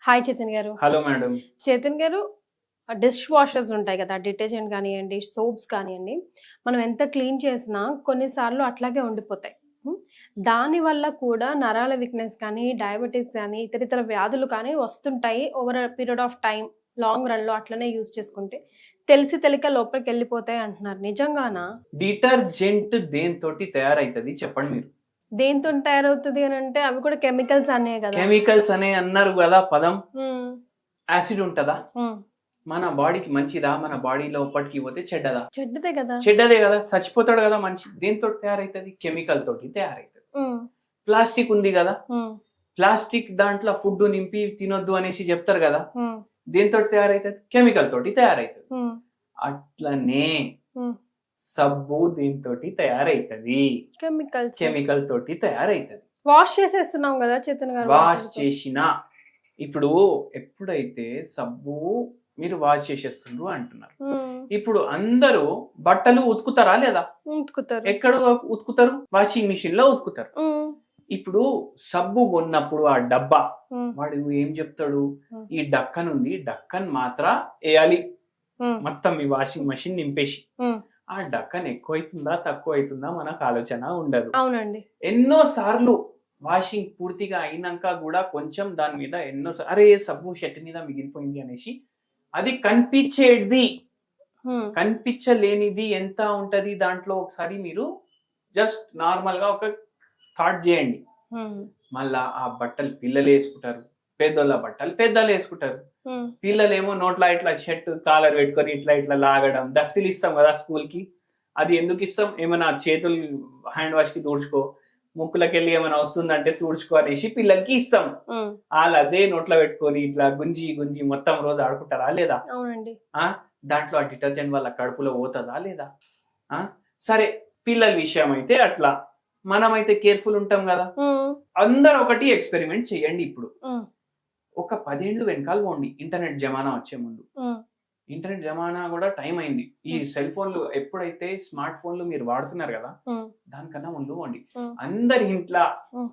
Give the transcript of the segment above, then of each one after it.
Hi Chetan గారు. Hello madam. Chetan గారు, dish washers ఉంటాయి కదా! డిటర్జెంట్ కానియండి, సోప్స్ కానియండి, మనం ఎంత క్లీన్ చేసినా కొన్నిసార్లు అట్లాగే ఉండిపోతాయి. హ్మ్. దానివల్ల కూడా నరాల వీక్‌నెస్ కానీ, డయాబెటిస్ కానీ, ఇతరితర వ్యాధులు కానీ వస్తుంటాయి. Over a period of time long రన్‌లో అట్లనే యూజ్ చేసుకుంటే. తెలిసి తెలియక లోపలికెళ్ళిపోతాయి అంటున్నారు. నిజంగానా? డిటర్జెంట్ దేనితోటి తయారైతది చెప్పండి మీరు? దేనితోని తయారవుతది అనంటే అవి కూడా కెమికల్స్ అనే కదా! కెమికల్స్ అనే అన్నారు కదా పదం. హ్మ్. యాసిడ్ ఉంటదా? హ్మ్. మన బాడీకి మంచిదా? మన బాడీ లోపటికి పోతే చెడ్డదా? చెడ్డదే కదా! చెడ్డదే కదా, చచ్చిపోతాడు కదా మనిషి. దేనితోటి తయారైతది? కెమికల్ తోటి తయారైతది. హ్మ్. ప్లాస్టిక్ ఉంది కదా, హ్మ్. ప్లాస్టిక్ దాంట్లో ఫుడ్ నింపి తినొద్దు అనేసి చెప్తారు కదా. హ్మ్. దేనితోటి తయారైతది? కెమికల్ తోటి తయారైతది. హ్మ్. అట్లనే హ్మ్. సబ్బు దేనితోటి తయారైతది? కెమికల్స్. కెమికల్ తోటి తయారైతది. వాష్ చేసేస్తున్నాం గదా చేతన్ గారు వాష్ వాటిలతో. చేసిన ఇప్పుడు ఎప్పుడైతే సబ్బు మీరు వాష్ చేసేస్తుండ్రు అంటున్నారు. హ్మ్. ఇప్పుడు అందరూ బట్టలు ఉతుకుతారా లేదా? ఉతుకుతారు. ఎక్కడ ఉతుకుతారు? వాషింగ్ మిషన్ లో ఉతుకుతారు. హ్మ్. ఇప్పుడు సబ్బు కొన్నప్పుడు ఆ డబ్బా హ్మ్. వాడు ఏం చెప్తాడు? హ్మ్. ఈ డక్కన్ ఉంది, డక్కన్ మాత్ర వేయాలి హ్మ్. మొత్తం మీ వాషింగ్ మెషిన్ నింపేసి. హ్మ్. ఆ డక్కన్ ఎక్కువ అవుతుందా తక్కువ అవుతుందా మనకు ఆలోచన ఉండదు. అవునండి. ఎన్నో సార్లు వాషింగ్ పూర్తిగా అయినాక కూడా కొంచెం దాని మీద అరే సబ్బు షర్ట్ మీద మిగిలిపోయింది అనేసి అది కనిపించేది. హ్మ్. కనిపించలేనిది ఎంత ఉంటది దాంట్లో ఒకసారి మీరు జస్ట్ నార్మల్ గా ఒక థాట్ చేయండి. హ్మ్. మళ్ళా ఆ బట్టలు పిల్లలు వేసుకుంటారు, పెద్దోళ్ళ బట్టలు పెద్దలు వేసుకుంటారు. హ్మ్. పిల్లలేమో నోట్లో ఇట్లా షర్ట్ కాలర్ పెట్టుకొని ఇట్లా ఇట్లా లాగడం. దస్తులు ఇస్తాం కదా స్కూల్ కి, అది ఎందుకు ఇస్తాం? ఏమైనా చేతులు హ్యాండ్ వాష్ కి తుడుచుకో, ముక్కులకెళ్ళి ఏమైనా వస్తుందంటే తుడుచుకో అనేసి పిల్లలకి ఇస్తాం. హ్మ్. వాళ్ళు అదే నోట్లో పెట్టుకొని ఇట్లా గుంజి గుంజి మొత్తం రోజు ఆడుకుంటారా లేదా? అవునండి. దాంట్లో ఆ డిటర్జెంట్ వాళ్ళ కడుపులో పోతుందా లేదా? సరే, పిల్లల విషయం అయితే అట్లా, మనమైతే కేర్ఫుల్ ఉంటాం కదా. హ్మ్. అందరూ ఒకటి ఎక్స్పెరిమెంట్ చేయండి. ఇప్పుడు హ్మ్. ఒక 10 ఏళ్ళు వెనకాల పోండి, ఇంటర్నెట్ జమానా వచ్చే ముందు. హ్మ్. ఇంటర్నెట్ జమానా కూడా టైం అయింది. ఈ హ్మ్. సెల్ ఫోన్లు ఎప్పుడైతే స్మార్ట్ ఫోన్లు మీరు వాడుతున్నారు కదా, హ్మ్. దానికన్నా ముందు పోండి. హ్మ్. అందరి ఇంట్లో హ్మ్.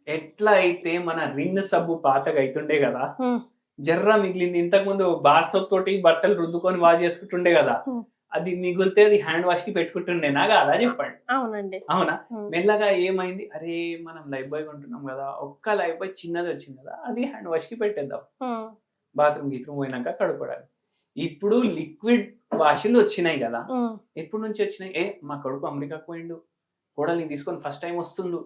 ఎట్లా అయితే మన రిన్ సబ్బు పాతగా అవుతుండే కదా, హ్మ్. జర్ర మిగిలింది. ఇంతకు ముందు బార్ సోప్ తోటి బట్టలు రుద్దుకొని వాష్ చేసుకుంటుండే కదా, హ్మ్. అది మిగిలితే అది హ్యాండ్ వాష్ కి పెట్టుకుంటుండేనా కాదా చెప్పండి. అవునండి. అవునా? హ్మ్. మెల్లగా ఏమైంది? అరే మనం లైఫ్ బాయ్ కొంటున్నాం కదా, ఒక్క లైఫ్ బాయ్ చిన్నది వచ్చింది కదా, అది హ్యాండ్ వాష్ కి పెట్టేద్దాం. హ్మ్. బాత్రూమ్ గీత్రూమ్ పోయినాక కడుక్కోవడానికి. ఇప్పుడు లిక్విడ్ వాష్లు వచ్చినాయి కదా. హ్మ్. ఎప్పటి నుంచి వచ్చినాయి? మా కొడుకు అమెరికాకు పోయిండు, కోడల్ని తీసుకొని ఫస్ట్ టైం వస్తుండు,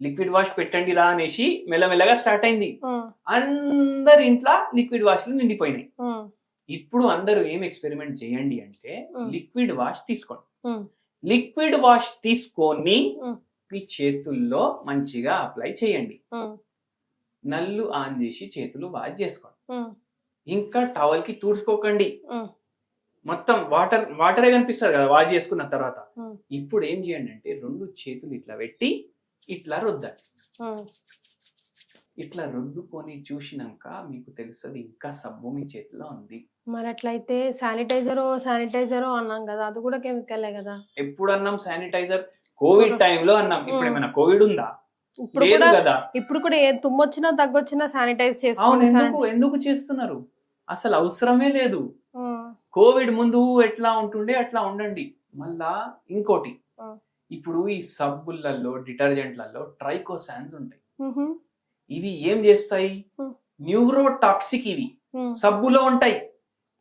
లిక్విడ్ వాష్ పెట్టండి రా అనేసి మెల్లమెల్లగా స్టార్ట్ అయింది. హ్మ్. అందరి ఇంట్లో లిక్విడ్ వాష్లు నిండిపోయినాయి. హ్మ్. ఇప్పుడు అందరూ ఏం ఎక్స్పెరిమెంట్ చేయండి అంటే హ్మ్. లిక్విడ్ వాష్ తీసుకోండి. హ్మ్. లిక్విడ్ వాష్ తీసుకొని హ్మ్. మీ చేతుల్లో మంచిగా అప్లై చేయండి. హ్మ్. నల్లు ఆన్ చేసి చేతులు వాష్ చేసుకోండి. హ్మ్. ఇంకా టవల్ కి తుడుచుకోకండి. హ్మ్. మొత్తం వాటరే కనిపిస్తుంది కదా వాష్ చేసుకున్న తర్వాత. హ్మ్. ఇప్పుడు ఏం చేయండి అంటే 2 చేతులు ఇట్లా పెట్టి ఇట్లా రుద్దండి. హ్మ్. ఇట్లా రుద్దుకొని చూసినాక మీకు తెలుస్తుంది ఇంకా సబ్బు మీ చేతిలో ఉంది. మరి అట్లయితే శానిటైజరో అన్నాం గదా! అది కూడా కెమికలే గదా! ఎప్పుడు అన్నాం శానిటైజర్? కోవిడ్ టైంలో అన్నాం. ఇప్పుడు హ్మ్. ఏమైనా కోవిడ్ ఉందా? ఇప్పుడు లేదు కూడా కదా. ఇప్పుడు కూడా ఏ తుమ్మొచ్చినా, దగ్గొచ్చినా శానిటైజ్ అవును, చేసుకోండి. ఎందుకు చేస్తున్నారు? అసలు అవసరమే లేదు. హ్మ్. కోవిడ్ ముందు ఎట్లా ఉంటుండే అట్లా ఉండండి. మళ్ళా ఇంకోటి, హ్మ్. ఇప్పుడు ఈ సబ్బులలో డిటర్జెంట్లలో ట్రైకోసాన్స్ ఉంటాయి. హుహు. ఇవి ఏం చేస్తాయి? హ్మ్. న్యూరోటాక్సిక్. ఇవి హ్మ్. సబ్బులో ఉంటాయి.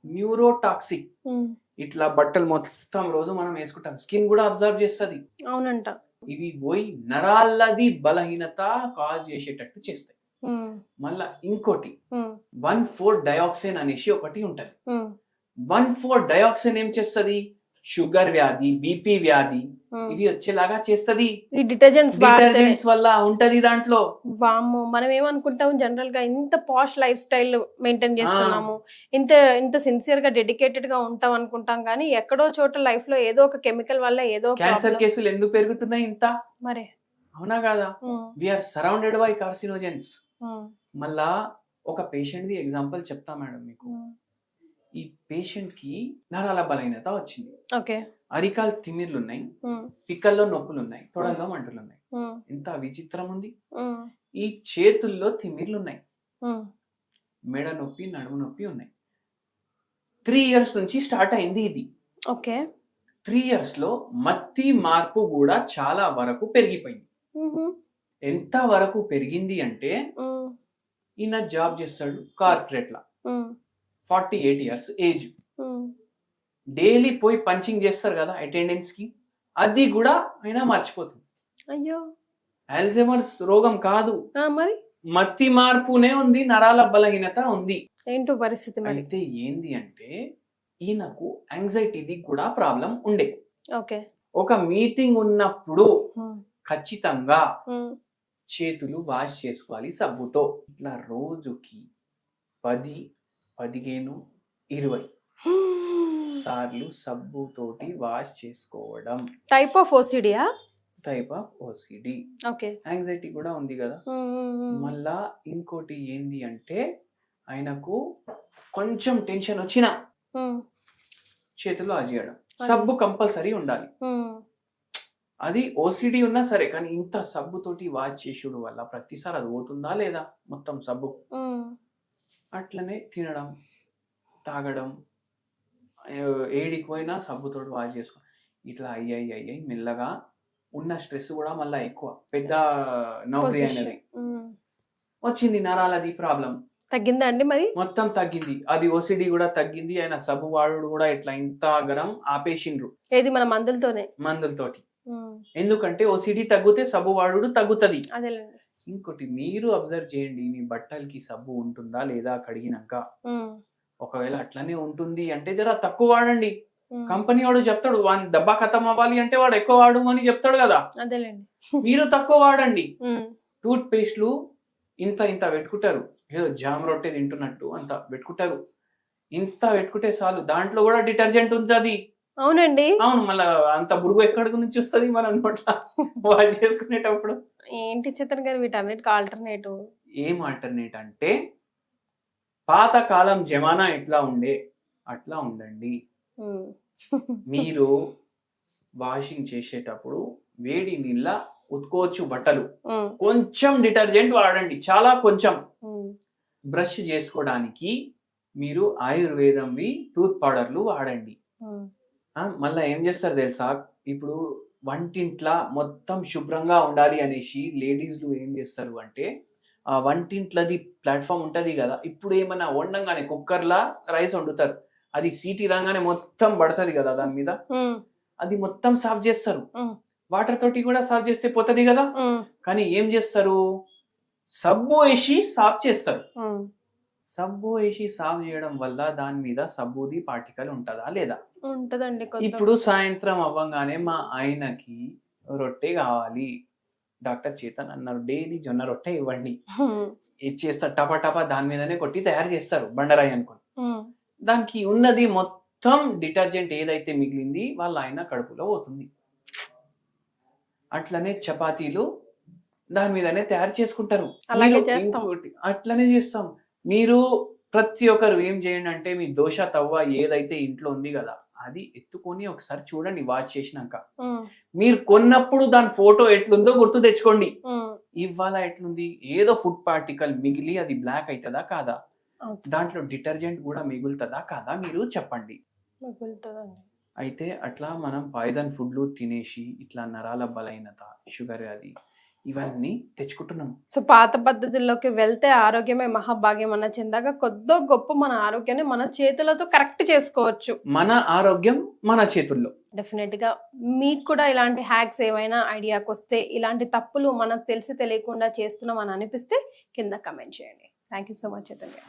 న్యూరోటాక్సిక్. హ్మ్. ఇట్లా బట్టలు మొత్తం రోజు మనం వేసుకుంటాం, స్కిన్ కూడా అబ్జర్వ్ చేస్తుంది. అవునంట. ఇవి పోయి నరాలది బలహీనత కాజ్ చేసేటట్టు చేస్తాయి. హ్మ్. మళ్ళా ఇంకోటి హ్మ్. 1,4 డయాక్సిన్ అనేసి ఒకటి ఉంటది. హ్మ్. 1,4 డయాక్సిన్ ఏం చేస్తుంది? షుగర్ వ్యాధి, బీపీ వ్యాధి హ్మ్. ఇవి వచ్చేలాగా చేస్తుంది. ఈ డిటర్జెంట్స్ వాడితే డిటర్జెంట్స్ వల్ల ఉంటది దాంట్లో. వామ్మో! మనం ఏమనుకుంటాం జనరల్‌గా ఇంత పాష్ లైఫ్ స్టైల్ మెయింటైన్ ఆ చేస్తున్నాము. ఇంత ఇంత సిన్సియర్‌గా, డెడికేటెడ్‌గా ఉంటాం అనుకుంటాం గానీ, ఎక్కడో చోట లైఫ్‌లో ఏదో ఒక కెమికల్ వల్ల ఏదో క్యాన్సర్ ప్రాబ్లమ్. కేసులు ఎందుకు పెరుగుతున్నాయి ఇంత? మరి. అవునా కాదా? హ్మ్. We are surrounded by carcinogens. హ్మ్. మళ్ళా ఒక పేషెంట్ ది ఎగ్జాంపుల్ చెప్తా మేడం మీకు. హ్మ్. ఈ పేషెంట్ కి నరాల బలహీనత వచ్చింది, ఓకే. అరికాలు తిమ్మిర్లున్నాయి, హ్మ్. పిక్కల్లో నొప్పులున్నాయి, హ్మ్. తొడల్లో మంటలున్నాయి. హ్మ్. ఎంత విచిత్రం ఉంది. హ్మ్. ఈ చేతుల్లో తిమ్మిర్లున్నాయి. హ్మ్. మెడ నొప్పి, నడుము నొప్పి ఉన్నాయి. 3 years నుంచి స్టార్ట్ అయింది ఇది. ఓకే. 3 years లో మత్తి మార్పు కూడా చాలా వరకు పెరిగిపోయింది. ఎంత వరకు పెరిగింది అంటే ఈయన జాబ్ చేస్తాడు corporate law, 48 years age. Daily పోయి పంచింగ్ చేస్తారు కదా అటెండెన్స్ కి, అది కూడా ఆయన మర్చిపోతుంది. అయ్యో, అల్జైమర్స్ రోగం కాదు, మరి మత్తి మార్పునే ఉంది, నరాల బలహీనత ఉంది. ఏంటో పరిస్థితి మరి. అయితే ఏంది అంటే ఈయనకు యాంగ్జైటీది కూడా ప్రాబ్లం ఉండే. ఓకే. ఒక మీటింగ్ ఉన్నప్పుడు ఖచ్చితంగా చేతులు వాష్ చేసుకోవాలి సబ్బుతో. ఇట్లా రోజుకి 10, 15, 20 సార్లు సబ్బుతోటి వాష్ చేసుకోవడం. టైప్ ఆఫ్ ఓసిడియా? Type of OCD. Okay. Anxiety కూడా ఉంది కదా. మళ్ళా ఇంకోటి ఏంది అంటే ఆయనకు కొంచెం టెన్షన్ వచ్చినా చేతులు వాష్ చేయడం, సబ్బు కంపల్సరీ ఉండాలి. అది ఓసిడి ఉన్నా సరే, కానీ ఇంత సబ్బుతోటి వాష్ చేసుడు వల్ల ప్రతిసారి అది పోతుందా లేదా మొత్తం సబ్బు. అట్లనే తినడం, తాగడం, ఏడికి పోయినా సబ్బుతోటి వాష్ చేసుకో, ఇట్లా అయ్యాయి మెల్లగా ఉన్న స్ట్రెస్ కూడా మళ్ళీ ఎక్కువ, పెద్ద నౌకరీ అనేది వచ్చింది. నరాలది ప్రాబ్లం తగ్గిందా అండి మరి? మొత్తం తగ్గింది. అది ఓసిడి కూడా తగ్గింది. ఆయన సబ్బు వాడు కూడా ఇట్లా ఇంత గరం ఆపేసిండ్రు. ఏది మన మందులతోటి. ఎందుకంటే ఓసిడి తగ్గితే సబ్బు వాడు తగ్గుతుంది. ఇంకోటి మీరు అబ్జర్వ్ చేయండి, మీ బట్టలకి సబ్బు ఉంటుందా లేదా కడిగినాక. ఒకవేళ అట్లనే ఉంటుంది అంటే జర తక్కువ వాడండి. కంపెనీ వాడు చెప్తాడు వాని డబ్బా ఖతం అవ్వాలి అంటే వాడు ఎక్కువ వాడు అని చెప్తాడు కదా. మీరు తక్కువ వాడండి. టూత్ పేస్ట్లు ఇంత ఇంత పెట్టుకుంటారు, ఏదో జామ్ రొట్టె తింటున్నట్టు అంత పెట్టుకుంటారు. ఇంత పెట్టుకుంటే చాలు, దాంట్లో కూడా డిటర్జెంట్ ఉంటుంది. అవునండి, అవును. మళ్ళీ అంత బురుగు ఎక్కడి నుంచి వస్తుంది మనం నోట్ల వాష్ చేసుకునేటప్పుడు. ఏంటి చిత్రం గారు వీటన్నిటికి ఆల్టర్నేటివ్? ఏం ఆల్టర్నేట్ అంటే పాతకాలం జమానా ఎట్లా ఉండే అట్లా ఉండండి. మీరు వాషింగ్ చేసేటప్పుడు వేడి నీళ్ళ ఉతుకోవచ్చు బట్టలు, కొంచెం డిటర్జెంట్ వాడండి, చాలా కొంచెం. బ్రష్ చేసుకోవడానికి మీరు ఆయుర్వేదంవి టూత్ పౌడర్లు వాడండి. మళ్ళీ ఏం చేస్తారు తెలుసా, ఇప్పుడు వంటింట్లా మొత్తం శుభ్రంగా ఉండాలి అనేసి లేడీస్లు ఏం చేస్తారు అంటే, ఆ వంటింట్లది ప్లాట్ఫామ్ ఉంటది కదా, ఇప్పుడు ఏమన్నా వండంగానే కుక్కర్లా రైస్ వండుతారు, అది సీటీ రాగానే మొత్తం పడుతుంది కదా దాని మీద, అది మొత్తం సాఫ్ చేస్తారు. వాటర్ తోటి కూడా సాఫ్ చేస్తే పోతుంది కదా. కానీ ఏం చేస్తారు, సబ్బు వేసి సాఫ్ చేస్తారు. సబ్బు వేసి సాఫ్ చేయడం వల్ల దాని మీద సబ్బుది పార్టికల్ ఉంటుందా లేదా? ఉంటదండి. ఇప్పుడు సాయంత్రం అవ్వగానే మా ఆయనకి రొట్టె కావాలి, డాక్టర్ చేతన్ అన్నారు డైలీ జొన్న రొట్టె ఇవ్వండి, ఇచ్చేస్తారు. టపా టపా దాని మీదనే కొట్టి తయారు చేస్తారు బండరాయి అనుకుని. దానికి ఉన్నది మొత్తం డిటర్జెంట్ ఏదైతే మిగిలింది వాళ్ళ ఆయన కడుపులో పోతుంది. అట్లనే చపాతీలు దాని మీదనే తయారు చేసుకుంటారు. అట్లనే చేస్తాం. మీరు ప్రతి ఒక్కరు ఏం చేయండి అంటే, మీ దోశ తవ్వ ఏదైతే ఇంట్లో ఉంది కదా అది ఎత్తుకొని ఒకసారి చూడండి వాష్ చేసినాక. మీరు కొన్నప్పుడు దాని ఫోటో ఎట్లుందో గుర్తు తెచ్చుకోండి. ఇవాళ ఎట్లుంది, ఏదో ఫుడ్ పార్టికల్ మిగిలి అది బ్లాక్ అవుతుందా కాదా, దాంట్లో డిటర్జెంట్ కూడా మిగులుతుందా కాదా, మీరు చెప్పండి. అయితే అట్లా మనం పాయిజన్ ఫుడ్లు తినేసి ఇట్లా నరాల బలహీనత, షుగర్ అది ఇవన్నీ తెచ్చుకుంటున్నాం. సో పాత పద్ధతుల్లోకి వెళ్తే ఆరోగ్యమే మహాభాగ్యం అన్న చెందాక కొద్దో గొప్ప మన ఆరోగ్యాన్ని మన చేతులతో కరెక్ట్ చేసుకోవచ్చు. మన ఆరోగ్యం మన చేతుల్లో. డెఫినెట్ గా మీకు కూడా ఇలాంటి హ్యాక్స్ ఏమైనా ఐడియాకి వస్తే, ఇలాంటి తప్పులు మనకు తెలిసి తెలియకుండా చేస్తున్నాం అని అనిపిస్తే కింద కమెంట్ చేయండి. Thank you so much Chaitanya.